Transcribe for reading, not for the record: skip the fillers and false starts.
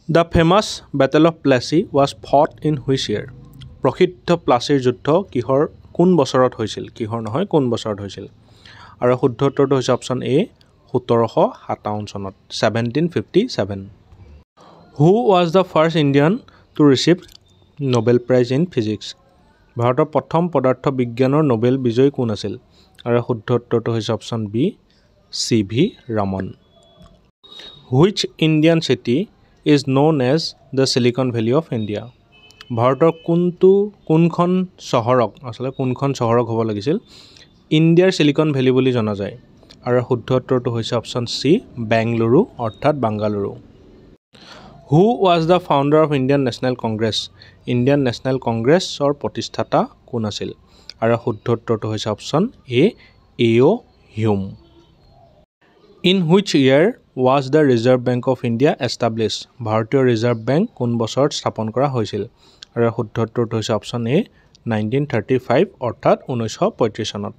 The famous battle of Plassey was fought in which year প্ৰসিদ্ধ প্লাচিৰ যুদ্ধ কোন বছৰত হৈছিল কোন বছৰত হৈছিল আৰু শুদ্ধ উত্তৰটো হৈছে অপশ্যন এ 1757 চনত 1757 who was the first Indian to receive Nobel prize in physics ভাৰতৰ প্ৰথম পদাৰ্থ বিজ্ঞানৰ নোবেল বিজয়ী কোন আছিল আৰু শুদ্ধ উত্তৰটো হৈছে option B CV Raman which Indian city is known as the silicon valley of India ভাৰতৰ কোনখন চহৰক হ'ব লাগিছিল ইণ্ডিয়াৰ চিলিকন ভেলী বুলি জনা যায় আৰু শুদ্ধ উত্তৰটো হৈছে অপশ্যন চি বেংগলুৰু অৰ্থাৎ Bengaluru who was the founder of Indian National Congress Indian National কংগ্ৰেছৰ প্ৰতিষ্ঠাতা কোন আছিল আৰু শুদ্ধ উত্তৰটো হৈছে option A O. Hume in which year was the reserve bank of India establish ভাৰতীয় ৰিজাৰ্ভ বেংক কোন বছৰত স্থাপন কৰা হৈছিল আৰু শুদ্ধ উত্তৰটো হৈছে অপশ্যন এ 1935 অৰ্থাৎ 1935 চনত